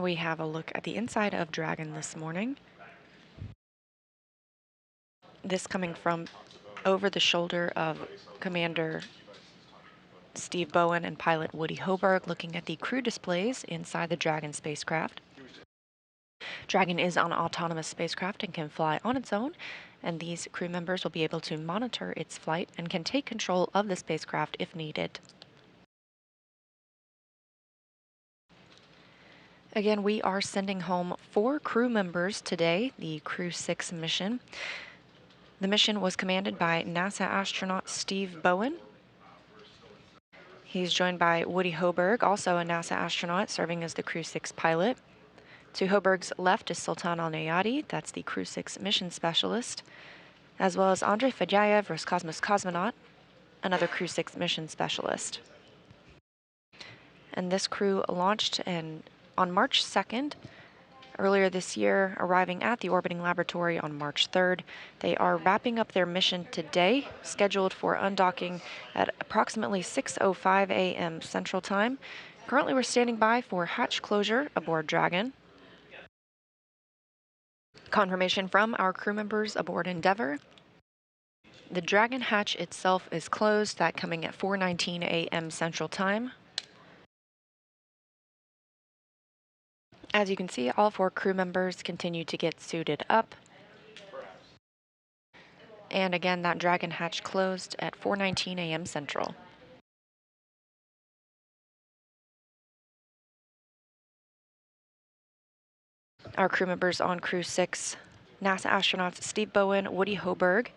we have a look at the inside of Dragon this morning. This coming from over the shoulder of Commander Steve Bowen and pilot Woody Hoburg, looking at the crew displays inside the Dragon spacecraft. Dragon is an autonomous spacecraft and can fly on its own, and these crew members will be able to monitor its flight and can take control of the spacecraft if needed. Again, we are sending home 4 crew members today, the Crew-6 mission. The mission was commanded by NASA astronaut Steve Bowen. He's joined by Woody Hoburg, also a NASA astronaut, serving as the Crew-6 pilot. To Hoburg's left is Sultan Alneyadi, that's the Crew-6 mission specialist, as well as Andrey Fedyaev, Roscosmos cosmonaut, another Crew-6 mission specialist. And this crew launched on March 2nd, earlier this year, arriving at the orbiting laboratory on March 3rd. They are wrapping up their mission today, scheduled for undocking at approximately 6:05 a.m. Central Time. Currently, we're standing by for hatch closure aboard Dragon. Confirmation from our crew members aboard Endeavour. The Dragon hatch itself is closed, that coming at 4:19 a.m. Central Time. As you can see, all 4 crew members continue to get suited up. And again, that Dragon hatch closed at 4:19 a.m. Central. Our crew members on Crew-6, NASA astronauts Steve Bowen, Woody Hoburg,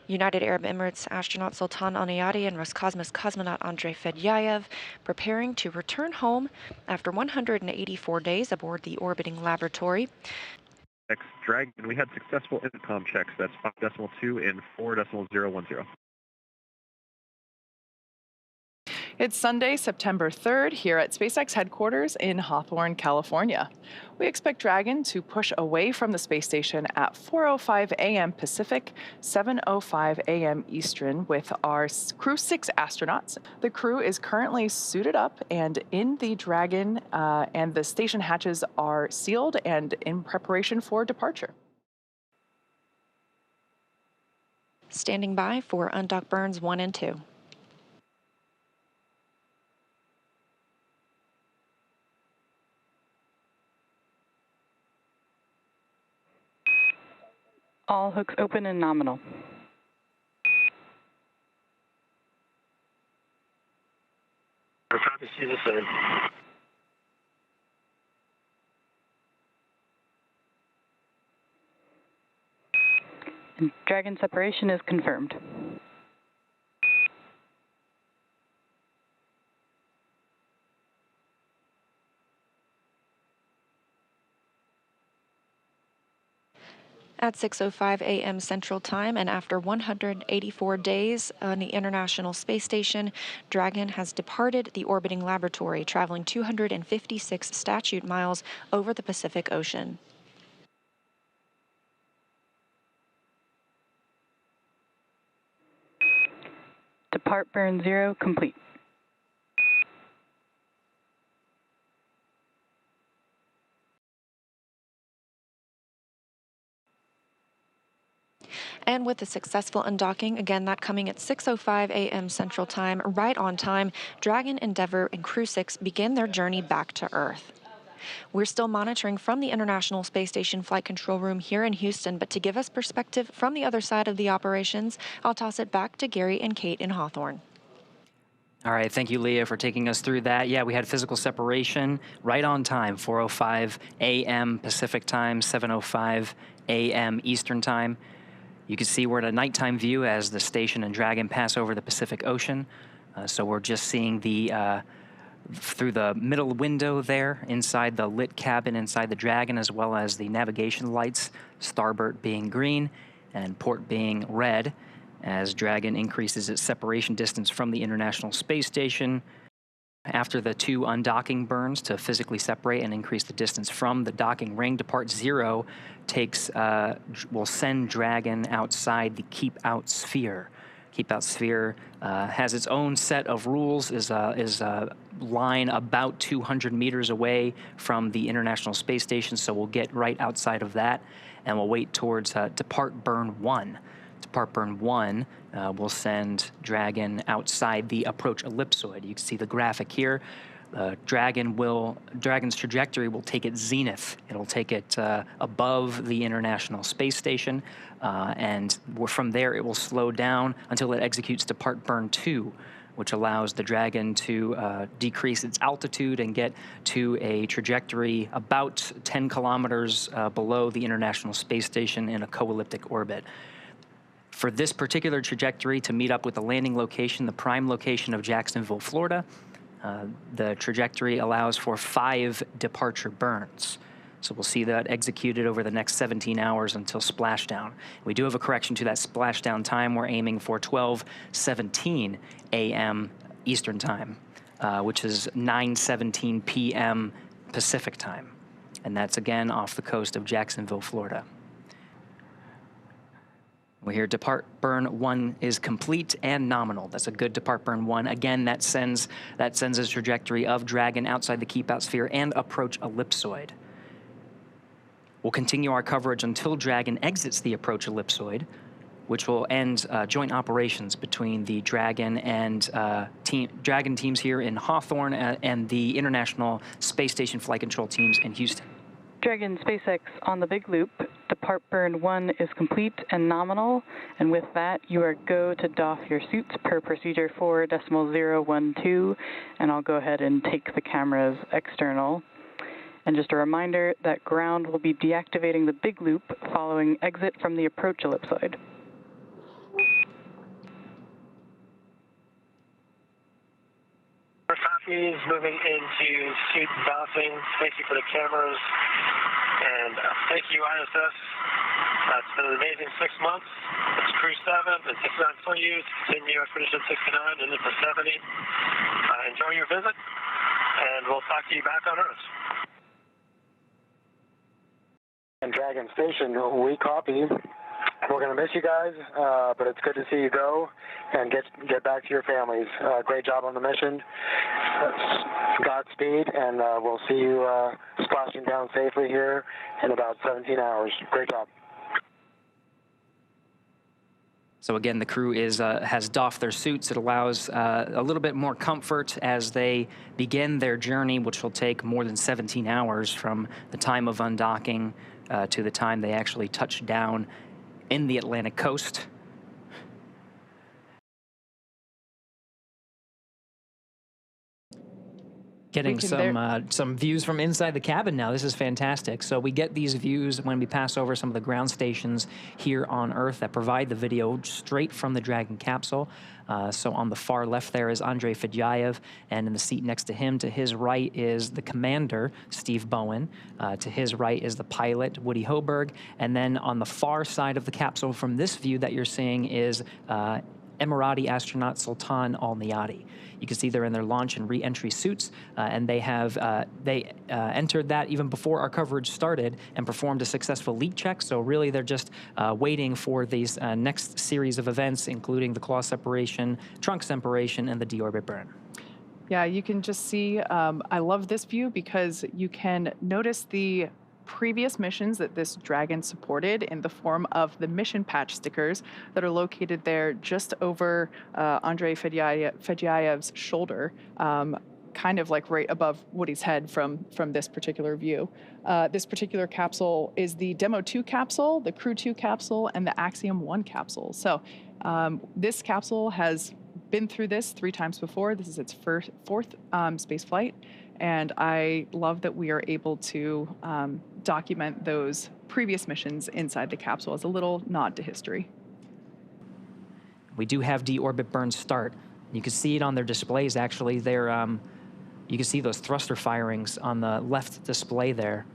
United Arab Emirates astronaut Sultan Alneyadi and Roscosmos cosmonaut Andrey Fedyaev, preparing to return home after 184 days aboard the orbiting laboratory. SpaceX Dragon, we had successful intercom checks. That's 5.2 and 4.010. It's Sunday, September 3rd, here at SpaceX headquarters in Hawthorne, California. We expect Dragon to push away from the space station at 4:05 a.m. Pacific, 7:05 a.m. Eastern with our Crew-6 astronauts. The crew is currently suited up and in the Dragon, and the station hatches are sealed and in preparation for departure. Standing by for undock burns 1 and 2. All hooks open and nominal. Copy, see the same. And Dragon separation is confirmed. At 6:05 a.m. Central Time, and after 184 days on the International Space Station, Dragon has departed the orbiting laboratory, traveling 256 statute miles over the Pacific Ocean. Depart burn 0 complete. And with the successful undocking, again, that coming at 6:05 a.m. Central Time, right on time, Dragon, Endeavour, and Crew-6 begin their journey back to Earth. We're still monitoring from the International Space Station Flight Control Room here in Houston, but to give us perspective from the other side of the operations, I'll toss it back to Gary and Kate in Hawthorne. All right, thank you, Leah, for taking us through that. Yeah, we had physical separation right on time, 4:05 a.m. Pacific time, 7:05 a.m. Eastern time. You can see we're at a nighttime view as the station and Dragon pass over the Pacific Ocean. So we're just seeing the through the middle window there inside the lit cabin inside the Dragon, as well as the navigation lights, starboard being green and port being red, as Dragon increases its separation distance from the International Space Station. After the 2 undocking burns to physically separate and increase the distance from the docking ring, depart 0 will send Dragon outside the keep out sphere. Keep Out Sphere has its own set of rules, is a line about 200 meters away from the International Space Station, so we'll get right outside of that, and we'll wait towards Depart Burn 1. Depart Burn 1 will send Dragon outside the approach ellipsoid. You can see the graphic here. Dragon's trajectory will take it zenith. It'll take it above the International Space Station, and from there it will slow down until it executes Depart Burn 2, which allows the Dragon to decrease its altitude and get to a trajectory about 10 kilometers below the International Space Station in a co-elliptic orbit. For this particular trajectory to meet up with the landing location, the prime location of Jacksonville, Florida, the trajectory allows for 5 departure burns. So we'll see that executed over the next 17 hours until splashdown. We do have a correction to that splashdown time. We're aiming for 12:17 a.m. Eastern Time, which is 9:17 p.m. Pacific Time. And that's again off the coast of Jacksonville, Florida. We hear Depart Burn 1 is complete and nominal. That's a good Depart Burn 1. Again, that sends a trajectory of Dragon outside the Keep Out Sphere and approach ellipsoid. We'll continue our coverage until Dragon exits the approach ellipsoid, which will end joint operations between the Dragon and Dragon teams here in Hawthorne and the International Space Station Flight Control teams in Houston. Dragon SpaceX on the big loop. Depart Burn 1 is complete and nominal, and with that, you are go to doff your suits per procedure 4.012, and I'll go ahead and take the cameras external. And just a reminder that ground will be deactivating the big loop following exit from the approach ellipsoid. Copies moving into suit bouncing. Thank you for the cameras. And thank you, ISS. It's been an amazing 6 months. It's Crew-7 and 69 Soyuz. Continue Expedition 69 and into 70. Enjoy your visit, and we'll talk to you back on Earth. And Dragon Station, we copy. We're going to miss you guys, but it's good to see you go and get back to your families. Great job on the mission. Godspeed, and we'll see you splashing down safely here in about 17 hours. Great job. So again, the crew has doffed their suits. It allows a little bit more comfort as they begin their journey, which will take more than 17 hours from the time of undocking to the time they actually touch down in the Atlantic coast. Getting some views from inside the cabin now. This is fantastic. So we get these views when we pass over some of the ground stations here on Earth that provide the video straight from the Dragon capsule. So on the far left there is Andrey Fedyaev, and in the seat next to him, to his right, is the commander, Steve Bowen. To his right is the pilot, Woody Hoburg. And then on the far side of the capsule from this view that you're seeing is Emirati astronaut Sultan Alneyadi. You can see they're in their launch and re-entry suits, and they have entered that even before our coverage started and performed a successful leak check. So really, they're just waiting for these next series of events, including the claw separation, trunk separation, and the deorbit burn. Yeah, you can just see, I love this view because you can notice the previous missions that this Dragon supported in the form of the mission patch stickers that are located there just over Andrey Fedyaev's shoulder, kind of like right above Woody's head from this particular view. This particular capsule is the Demo 2 capsule, the Crew 2 capsule, and the Axiom 1 capsule. So this capsule has been through this 3 times before. This is its fourth space flight. And I love that we are able to document those previous missions inside the capsule as a little nod to history. We do have deorbit burn start. You can see it on their displays, actually. They're, you can see those thruster firings on the left display there.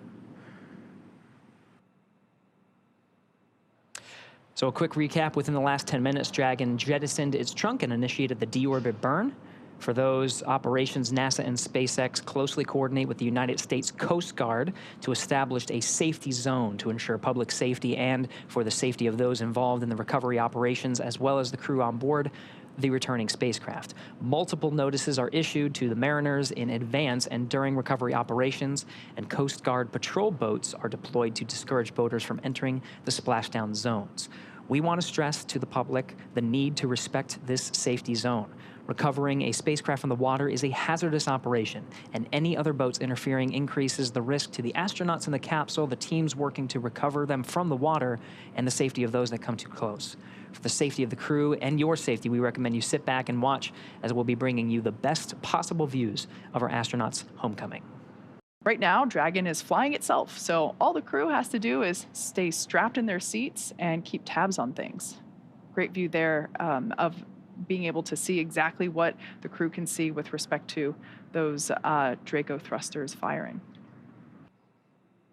So a quick recap, within the last 10 minutes, Dragon jettisoned its trunk and initiated the deorbit burn. For those operations, NASA and SpaceX closely coordinate with the United States Coast Guard to establish a safety zone to ensure public safety and for the safety of those involved in the recovery operations, as well as the crew on board the returning spacecraft. Multiple notices are issued to the mariners in advance and during recovery operations, and Coast Guard patrol boats are deployed to discourage boaters from entering the splashdown zones. We want to stress to the public the need to respect this safety zone. Recovering a spacecraft from the water is a hazardous operation, and any other boats interfering increases the risk to the astronauts in the capsule, the teams working to recover them from the water, and the safety of those that come too close. For the safety of the crew and your safety, we recommend you sit back and watch, as we'll be bringing you the best possible views of our astronauts' homecoming. Right now, Dragon is flying itself, so all the crew has to do is stay strapped in their seats and keep tabs on things. Great view there of being able to see exactly what the crew can see with respect to those Draco thrusters firing.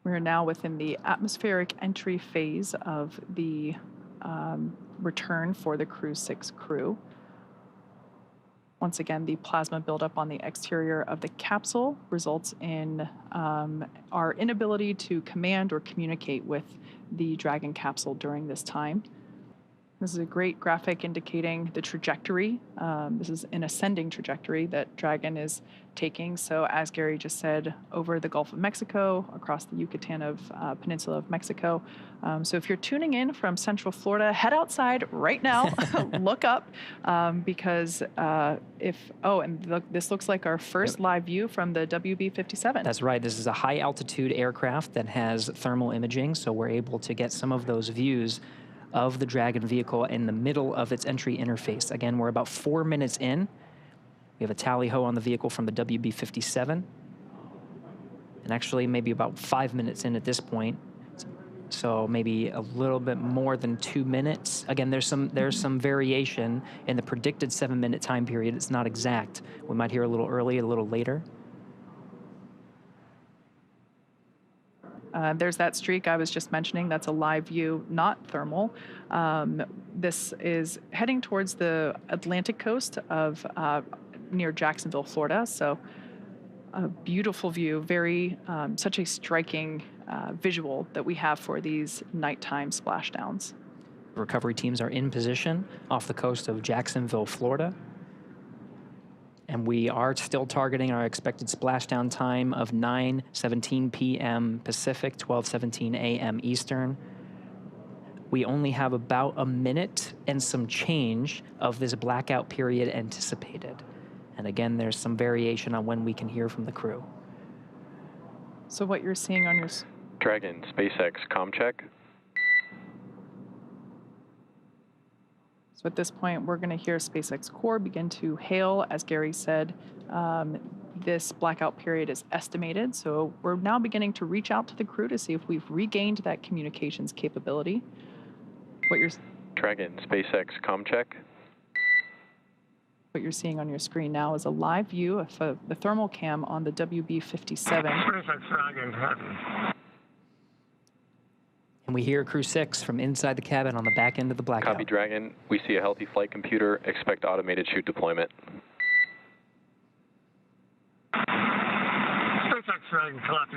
We're now within the atmospheric entry phase of the return for the Crew-6 crew. Once again, the plasma buildup on the exterior of the capsule results in our inability to command or communicate with the Dragon capsule during this time. This is a great graphic indicating the trajectory. This is an ascending trajectory that Dragon is taking. So as Gary just said, over the Gulf of Mexico, across the Yucatan Peninsula of Mexico. So if you're tuning in from Central Florida, head outside right now, look up, because this looks like our first live view from the WB-57. That's right. This is a high altitude aircraft that has thermal imaging, so we're able to get some of those views of the Dragon vehicle in the middle of its entry interface. Again, we're about 4 minutes in. We have a tally-ho on the vehicle from the WB-57. And actually maybe about 5 minutes in at this point. So maybe a little bit more than 2 minutes. Again, there's some variation in the predicted 7-minute time period. It's not exact. We might hear a little early, a little later. There's that streak I was just mentioning. That's a live view, not thermal. This is heading towards the Atlantic coast of near Jacksonville, Florida. So a beautiful view, such a striking visual that we have for these nighttime splashdowns. Recovery teams are in position off the coast of Jacksonville, Florida. And we are still targeting our expected splashdown time of 9:17 p.m. Pacific, 12:17 a.m. Eastern. We only have about a minute and some change of this blackout period anticipated. And again, there's some variation on when we can hear from the crew. So what you're seeing on your... Dragon, SpaceX, comm check. So at this point, we're going to hear SpaceX Core begin to hail. As Gary said, this blackout period is estimated. So we're now beginning to reach out to the crew to see if we've regained that communications capability. Dragon, SpaceX, comm check. What you're seeing on your screen now is a live view of the thermal cam on the WB-57. SpaceX Dragon, And we hear Crew-6 from inside the cabin on the back end of the blackout. Copy, Dragon. We see a healthy flight computer. Expect automated chute deployment. SpaceX Dragon, copy.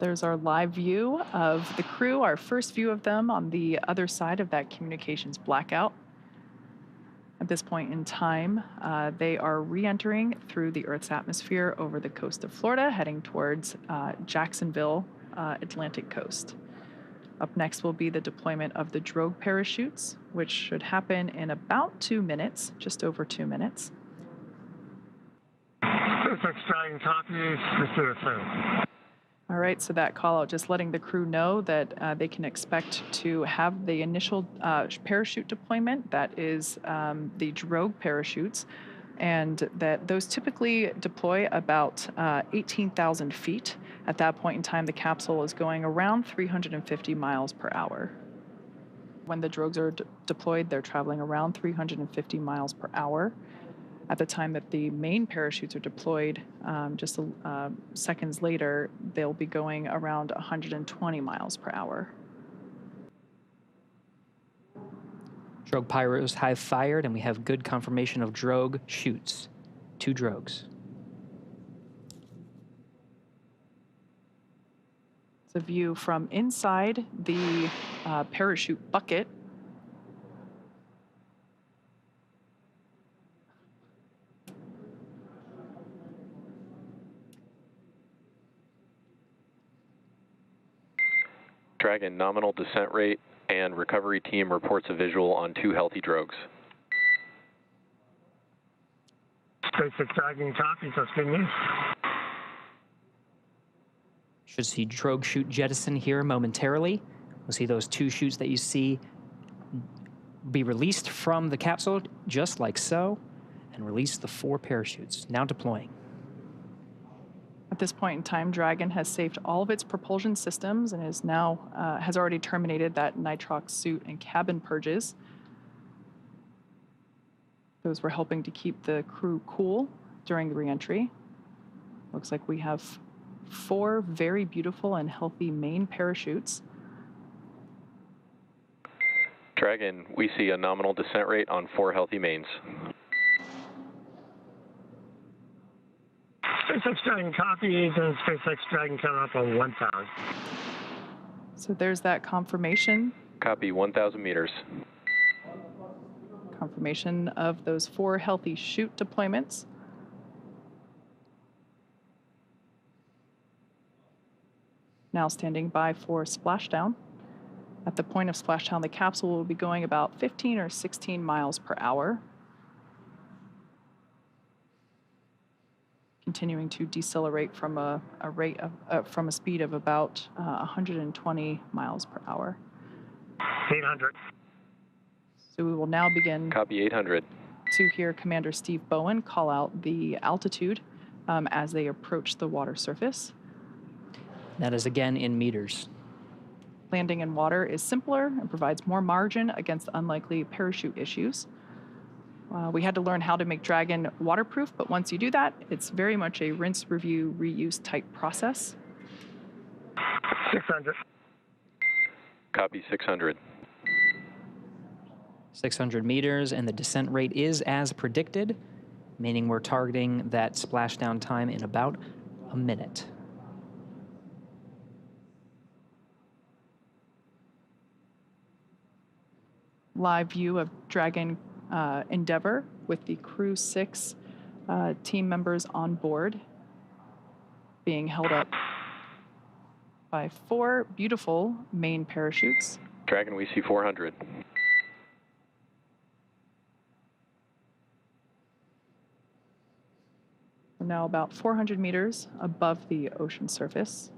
There's our live view of the crew, our first view of them on the other side of that communications blackout. At this point in time, they are re-entering through the Earth's atmosphere over the coast of Florida, heading towards Jacksonville, Atlantic coast. Up next will be the deployment of the drogue parachutes, which should happen in about 2 minutes, just over 2 minutes. SpaceX Dragon, copy. Receive it. All right, so that call out, just letting the crew know that they can expect to have the initial parachute deployment, that is the drogue parachutes, and that those typically deploy about 18,000 feet. At that point in time, the capsule is going around 350 miles per hour. When the drogues are deployed, they're traveling around 350 miles per hour. At the time that the main parachutes are deployed, just seconds later, they'll be going around 120 miles per hour. Drogue pyros have fired, and we have good confirmation of drogue shoots. 2 drogues. It's a view from inside the parachute bucket. Dragon, nominal descent rate and recovery team reports a visual on 2 healthy drogues. SpaceX Dragon copies, that's good news. Should see drogue chute jettison here momentarily. We'll see those 2 chutes that you see be released from the capsule, just like so, and release the 4 parachutes, now deploying. At this point in time, Dragon has saved all of its propulsion systems and is now has already terminated that nitrox suit and cabin purges. Those were helping to keep the crew cool during the reentry. Looks like we have 4 very beautiful and healthy main parachutes. Dragon, we see a nominal descent rate on 4 healthy mains. SpaceX Dragon copies, and SpaceX Dragon coming up on 1,000. So there's that confirmation. Copy, 1,000 meters. Confirmation of those 4 healthy chute deployments. Now standing by for splashdown. At the point of splashdown, the capsule will be going about 15 or 16 miles per hour. Continuing to decelerate from a speed of about 120 miles per hour. 800. So we will now begin. Copy, 800. To hear Commander Steve Bowen call out the altitude as they approach the water surface. That is again in meters. Landing in water is simpler and provides more margin against unlikely parachute issues. We had to learn how to make Dragon waterproof, but once you do that, it's very much a rinse, review, reuse type process. 600. Copy, 600. 600 meters, and the descent rate is as predicted, meaning we're targeting that splashdown time in about a minute. Live view of Dragon Endeavour with the Crew-6 team members on board, being held up by 4 beautiful main parachutes. Dragon, we see 400. We're now about 400 meters above the ocean surface.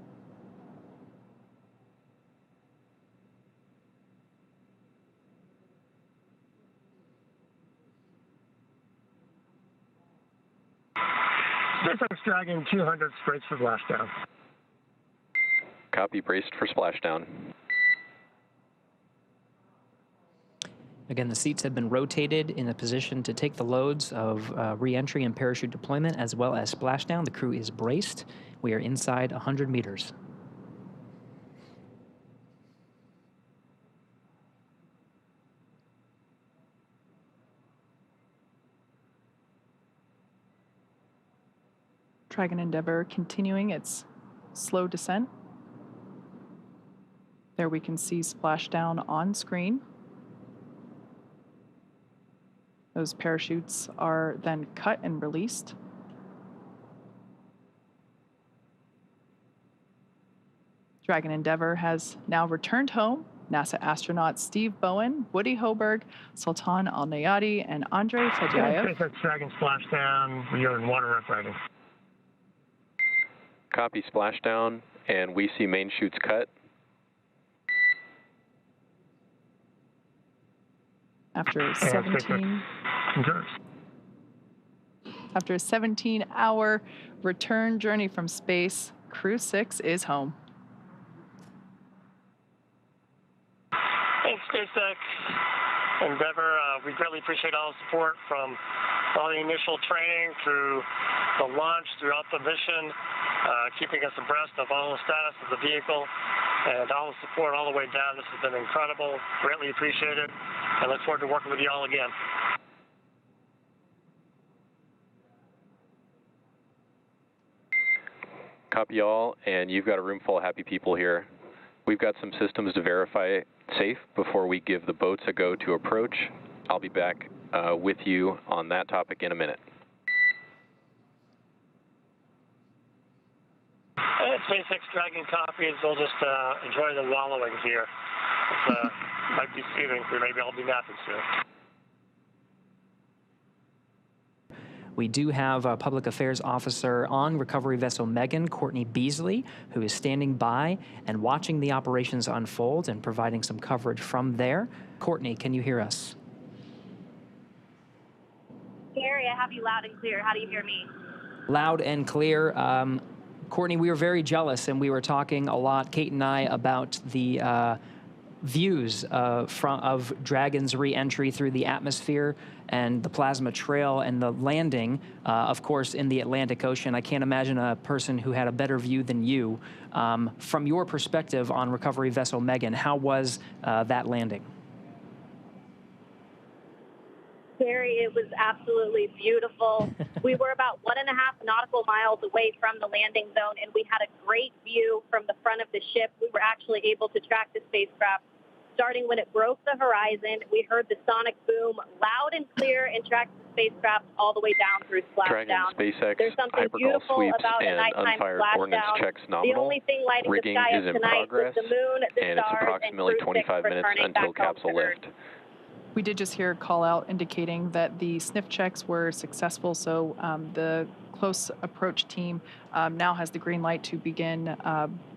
SpaceX Dragon 200 braced for splashdown. Copy, braced for splashdown. Again, the seats have been rotated in a position to take the loads of re-entry and parachute deployment as well as splashdown. The crew is braced. We are inside 100 meters. Dragon Endeavour continuing its slow descent. There we can see splashdown on screen. Those parachutes are then cut and released. Dragon Endeavour has now returned home. NASA astronauts Steve Bowen, Woody Hoburg, Sultan Alneyadi, and Andrey Fedyaev. SpaceX Dragon splashdown. We are in water rough riding. Copy, splashdown, and we see main chutes cut. After a 17-hour return journey from space, Crew-6 is home. Thanks, SpaceX Endeavour. We greatly appreciate all the support from all the initial training through the launch, throughout the mission, keeping us abreast of all the status of the vehicle, and all the support all the way down. This has been incredible. Greatly appreciated. I look forward to working with you all again. Copy all, and you've got a room full of happy people here. We've got some systems to verify safe before we give the boats a go to approach. I'll be back with you on that topic in a minute. SpaceX Dragon copies. We'll just enjoy the wallowing here. It might be soothing, so maybe I'll be napping soon. We do have a public affairs officer on recovery vessel Megan, Courtney Beasley, who is standing by and watching the operations unfold and providing some coverage from there. Courtney, can you hear us? Gary, I have you loud and clear. How do you hear me? Loud and clear. Courtney, we were very jealous, and we were talking a lot, Kate and I, about the views of Dragon's re-entry through the atmosphere and the plasma trail and the landing, of course, in the Atlantic Ocean. I can't imagine a person who had a better view than you. From your perspective on recovery vessel Megan, how was that landing? Gary, it was absolutely beautiful. We were about 1.5 nautical miles away from the landing zone, and we had a great view from the front of the ship. We were actually able to track the spacecraft. Starting when it broke the horizon, we heard the sonic boom loud and clear and tracked the spacecraft all the way down through splashdown. Dragon, SpaceX, There's something hypergol beautiful sweeps, about a and nighttime unfired ordnance splashdown. checks The nominal. only thing lighting Rigging the sky is up in tonight progress, was the moon, the and it's stars, approximately and 25 minutes until capsule lift. We did just hear a call out indicating that the sniff checks were successful, so the close approach team now has the green light to begin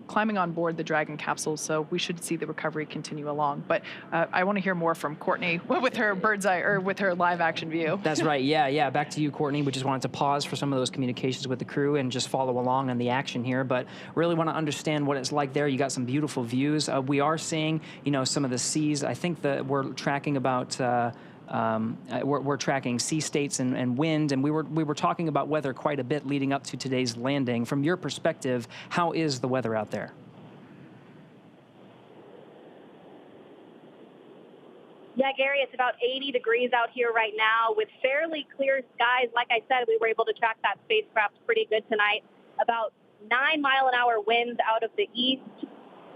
climbing on board the Dragon capsule, so we should see the recovery continue along. But I want to hear more from Courtney with her bird's eye, or with her live action view. That's right. Yeah. Back to you, Courtney. We just wanted to pause for some of those communications with the crew and just follow along on the action here. But really want to understand what it's like there. You got some beautiful views. We are seeing, some of the seas. I think that we're tracking about. We're tracking sea states and wind, and we were talking about weather quite a bit leading up to today's landing. From your perspective, how is the weather out there? Yeah, Gary, it's about 80 degrees out here right now with fairly clear skies. Like I said, we were able to track that spacecraft pretty good tonight. About 9-mile-an-hour winds out of the east.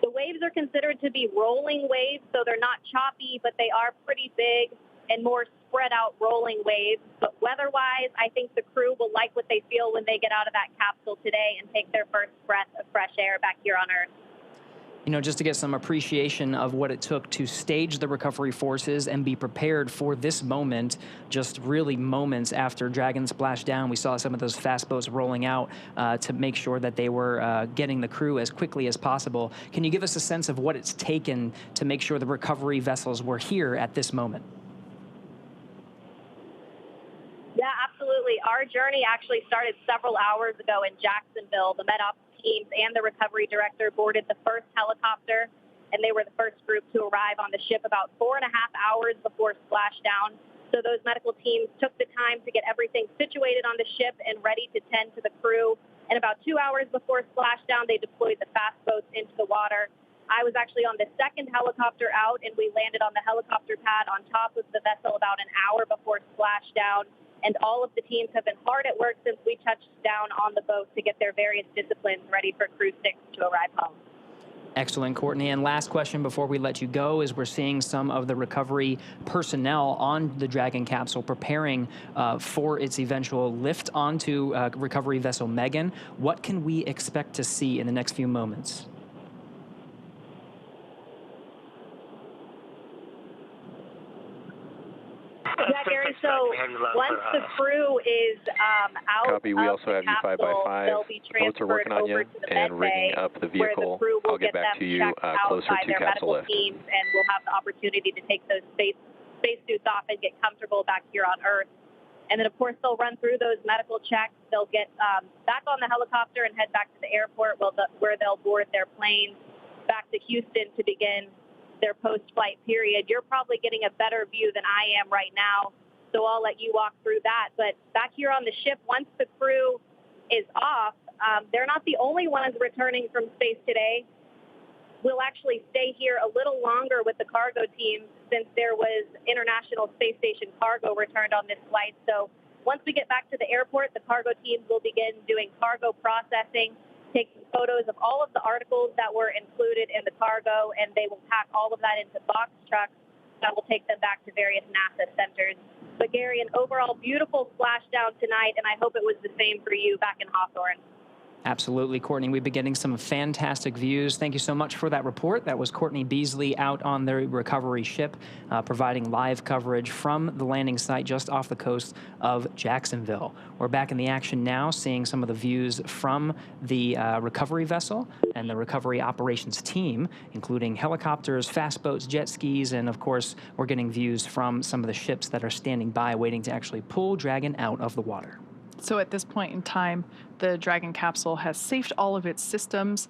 The waves are considered to be rolling waves, so they're not choppy, but they are pretty big and more spread out rolling waves. But weather-wise, I think the crew will like what they feel when they get out of that capsule today and take their first breath of fresh air back here on Earth. Just to get some appreciation of what it took to stage the recovery forces and be prepared for this moment, just really moments after Dragon splashed down. We saw some of those fast boats rolling out to make sure that they were getting the crew as quickly as possible. Can you give us a sense of what it's taken to make sure the recovery vessels were here at this moment? Yeah, absolutely. Our journey actually started several hours ago in Jacksonville. The MedOps teams and the recovery director boarded the first helicopter, and they were the first group to arrive on the ship about 4.5 hours before splashdown. So those medical teams took the time to get everything situated on the ship and ready to tend to the crew. And about 2 hours before splashdown, they deployed the fast boats into the water. I was actually on the second helicopter out, and we landed on the helicopter pad on top of the vessel about an hour before splashdown. And all of the teams have been hard at work since we touched down on the boat to get their various disciplines ready for Crew-6 to arrive home. Excellent, Courtney. And last question before we let you go is we're seeing some of the recovery personnel on the Dragon capsule preparing for its eventual lift onto recovery vessel Megan. What can we expect to see in the next few moments? Yeah, Gary, so once the crew is out Copy. We of also the have you capsule, 5x5. they'll be Boats are working on you over to the and med rigging bay, up the where vehicle. the crew will I'll get back them to you checked out closer by to their capsule medical lift. teams, and we'll have the opportunity to take those spacesuits off and get comfortable back here on Earth. And then, of course, they'll run through those medical checks. They'll get back on the helicopter and head back to the airport where they'll board their plane back to Houston to begin their post-flight period. You're probably getting a better view than I am right now, so I'll let you walk through that. But back here on the ship, once the crew is off, they're not the only ones returning from space today. we'll actually stay here a little longer with the cargo team since there was International Space Station cargo returned on this flight. So once we get back to the airport, the cargo teams will begin doing cargo processing, taking photos of all of the articles that were included in the cargo, and they will pack all of that into box trucks that will take them back to various NASA centers. But Gary, an overall beautiful splashdown tonight, and I hope it was the same for you back in Hawthorne. Absolutely, Courtney. We've been getting some fantastic views. Thank you so much for that report. That was Courtney Beasley out on the recovery ship, providing live coverage from the landing site just off the coast of Jacksonville. We're back in the action now, seeing some of the views from the recovery vessel and the recovery operations team, including helicopters, fast boats, jet skis, and of course, we're getting views from some of the ships that are standing by waiting to actually pull Dragon out of the water. So at this point in time, the Dragon capsule has safed all of its systems.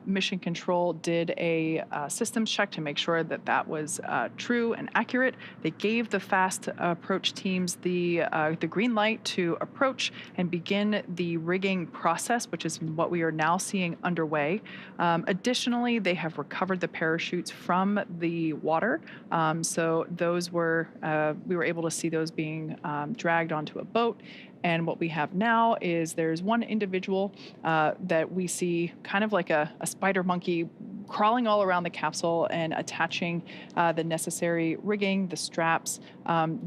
Mission Control did a systems check to make sure that that was true and accurate. They gave the fast approach teams the green light to approach and begin the rigging process, which is what we are now seeing underway. Additionally, they have recovered the parachutes from the water. So those were, we were able to see those being dragged onto a boat. And what we have now is there's one individual that we see kind of like a spider monkey crawling all around the capsule and attaching the necessary rigging, the straps.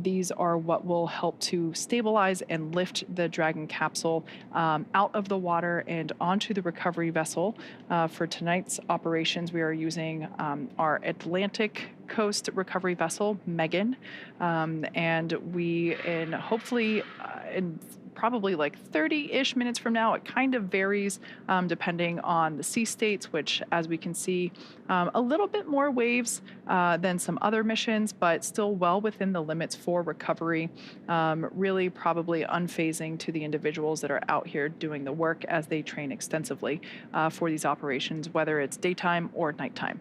These are what will help to stabilize and lift the Dragon capsule out of the water and onto the recovery vessel. For tonight's operations, we are using our Atlantic Coast recovery vessel, Megan, and we, hopefully in probably like 30-ish minutes from now, it kind of varies depending on the sea states, which, as we can see, a little bit more waves than some other missions, but still well within the limits for recovery, really probably unfazing to the individuals that are out here doing the work as they train extensively for these operations, whether it's daytime or nighttime.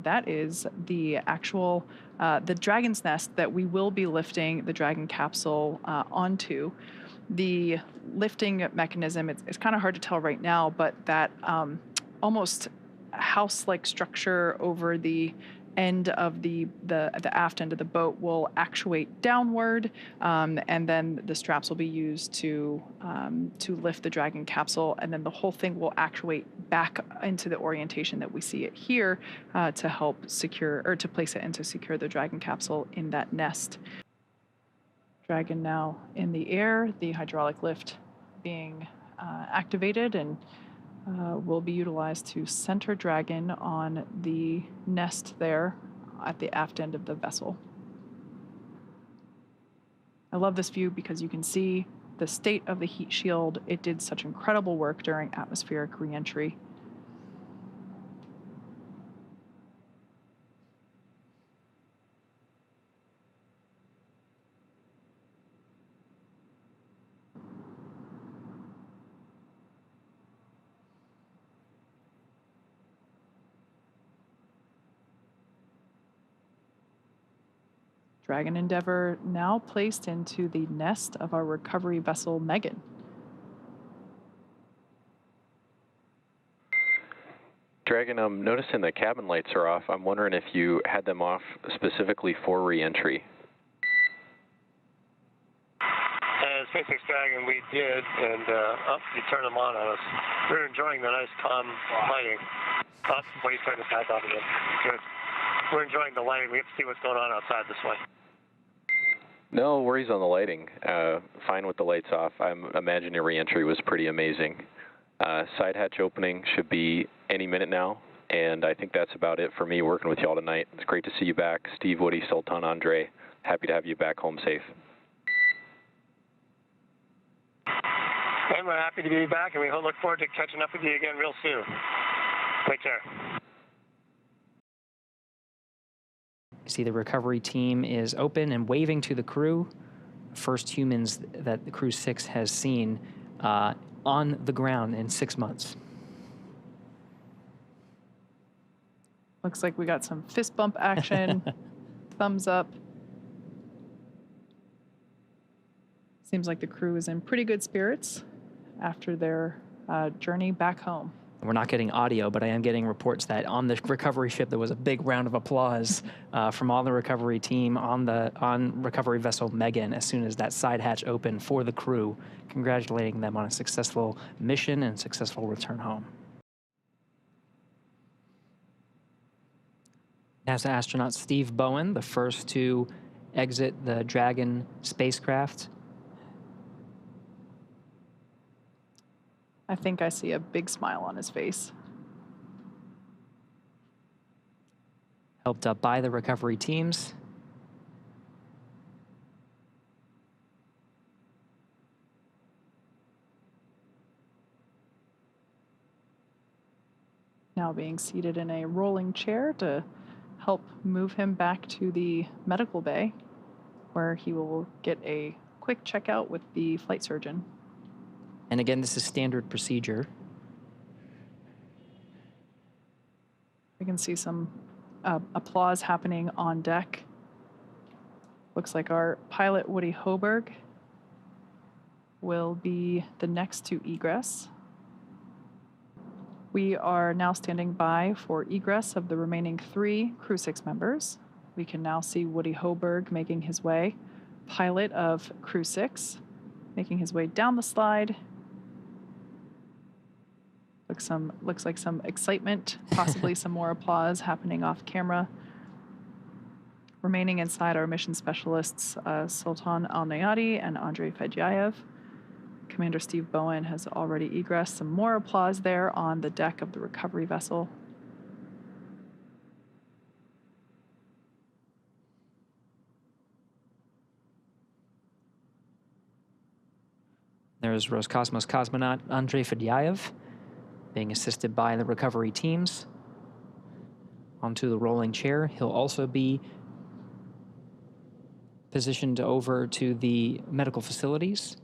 That is the actual, the Dragon's nest that we will be lifting the Dragon capsule onto. The lifting mechanism, it's kind of hard to tell right now, but that almost house-like structure over the end of the aft end of the boat will actuate downward, and then the straps will be used to lift the Dragon capsule, and then the whole thing will actuate back into the orientation that we see it here to help secure, or to place it and to secure the Dragon capsule in that nest. Dragon now in the air, the hydraulic lift being activated, and will be utilized to center Dragon on the nest there at the aft end of the vessel. I love this view because you can see the state of the heat shield. It did such incredible work during atmospheric re-entry. Dragon Endeavour now placed into the nest of our recovery vessel, Megan. Dragon, I'm noticing the cabin lights are off. I'm wondering if you had them off specifically for re-entry. SpaceX Dragon, we did, and you turn them on us. We're enjoying the nice calm lighting. What are you turning the back off again? Good. We're enjoying the lighting. We have to see what's going on outside this way. No worries on the lighting. Fine with the lights off. I'm imagining your re-entry was pretty amazing. Side hatch opening should be any minute now, and I think that's about it for me working with you all tonight. It's great to see you back. Steve, Woody, Sultan, Andrey, happy to have you back home safe. And we're happy to be back, and we look forward to catching up with you again real soon. Take care. See, the recovery team is open and waving to the crew. First humans that the Crew-6 has seen on the ground in 6 months. Looks like we got some fist bump action, thumbs up. Seems like the crew is in pretty good spirits after their journey back home. We're not getting audio, but I am getting reports that on the recovery ship there was a big round of applause from all the recovery team on recovery vessel Megan as soon as that side hatch opened for the crew, congratulating them on a successful mission and successful return home. NASA astronaut Steve Bowen, the first to exit the Dragon spacecraft. I think I see a big smile on his face. Helped up by the recovery teams. Now being seated in a rolling chair to help move him back to the medical bay, where he will get a quick checkout with the flight surgeon. And again, this is standard procedure. We can see some applause happening on deck. Looks like our pilot, Woody Hoburg, will be the next to egress. We are now standing by for egress of the remaining 3 Crew-6 members. We can now see Woody Hoburg making his way, pilot of Crew-6, making his way down the slide. Looks like some excitement, possibly some more applause happening off camera. Remaining inside are mission specialists Sultan Alneyadi and Andrey Fedyaev. Commander Steve Bowen has already egressed. Some more applause there on the deck of the recovery vessel. There's Roscosmos cosmonaut Andrey Fedyaev being assisted by the recovery teams onto the rolling chair. He'll also be positioned over to the medical facilities.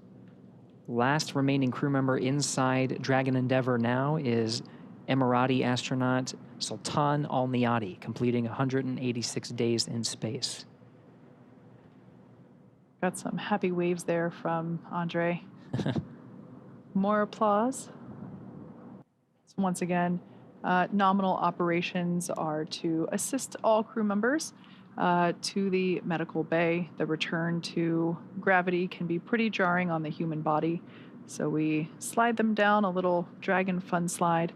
Last remaining crew member inside Dragon Endeavour now is Emirati astronaut Sultan Alneyadi, completing 186 days in space. Got some happy waves there from Andre. More applause. So once again, nominal operations are to assist all crew members to the medical bay. The return to gravity can be pretty jarring on the human body, so we slide them down a little Dragon fun slide,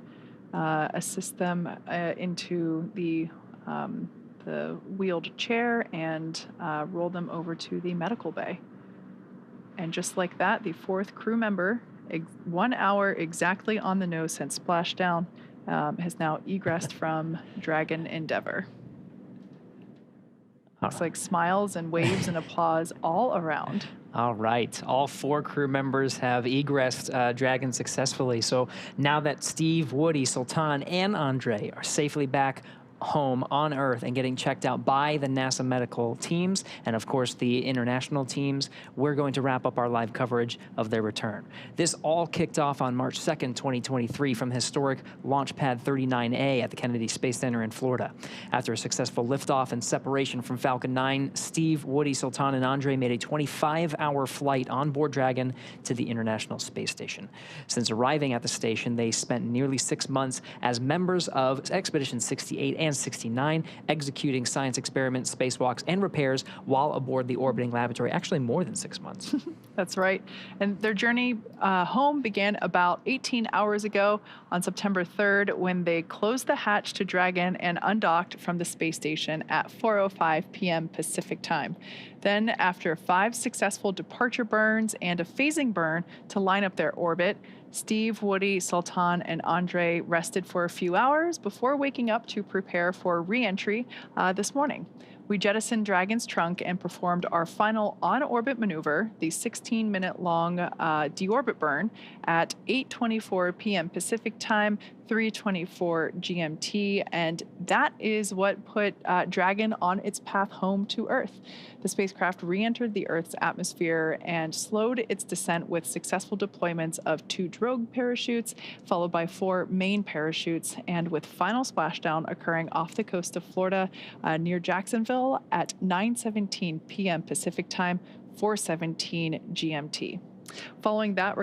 assist them into the wheeled chair, and roll them over to the medical bay. And just like that, the 4th crew member, 1 hour exactly on the nose since splashdown, has now egressed from Dragon Endeavour. Looks like smiles and waves and applause all around. All right. All 4 crew members have egressed Dragon successfully. So now that Steve, Woody, Sultan, and Andre are safely back home on Earth and getting checked out by the NASA medical teams and, of course, the international teams, we're going to wrap up our live coverage of their return. This all kicked off on March 2nd, 2023 from historic Launch Pad 39A at the Kennedy Space Center in Florida. After a successful liftoff and separation from Falcon 9, Steve, Woody, Sultan, and Andre made a 25-hour flight on board Dragon to the International Space Station. Since arriving at the station, they spent nearly 6 months as members of Expedition 68 and 69, executing science experiments, spacewalks, and repairs while aboard the orbiting laboratory. Actually, more than 6 months. That's right. And their journey home began about 18 hours ago on September 3rd when they closed the hatch to Dragon and undocked from the space station at 4:05 p.m. Pacific time. Then, after 5 successful departure burns and a phasing burn to line up their orbit, Steve, Woody, Sultan, and Andre rested for a few hours before waking up to prepare for re-entry this morning. We jettisoned Dragon's trunk and performed our final on-orbit maneuver, the 16-minute-long deorbit burn, at 8:24 p.m. Pacific time, 3:24 GMT, and that is what put Dragon on its path home to Earth. The spacecraft re-entered the Earth's atmosphere and slowed its descent with successful deployments of 2 drogue parachutes, followed by 4 main parachutes, and with final splashdown occurring off the coast of Florida near Jacksonville at 9:17 p.m. Pacific time, 4:17 GMT. Following that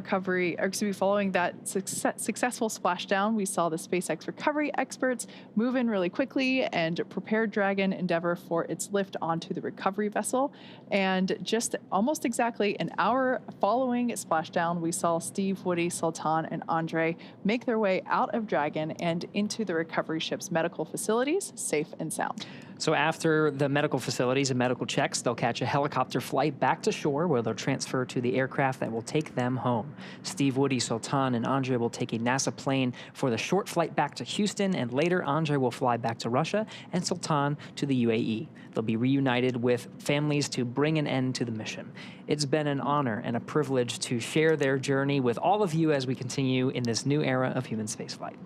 successful splashdown, we saw the SpaceX recovery experts move in really quickly and prepare Dragon Endeavour for its lift onto the recovery vessel. And just almost exactly an hour following splashdown, we saw Steve, Woody, Sultan, and Andrey make their way out of Dragon and into the recovery ship's medical facilities, safe and sound. So after the medical facilities and medical checks, they'll catch a helicopter flight back to shore where they'll transfer to the aircraft that will take them home. Steve, Woody, Sultan, and Andrey will take a NASA plane for the short flight back to Houston, and later Andrey will fly back to Russia and Sultan to the UAE. They'll be reunited with families to bring an end to the mission. It's been an honor and a privilege to share their journey with all of you as we continue in this new era of human spaceflight.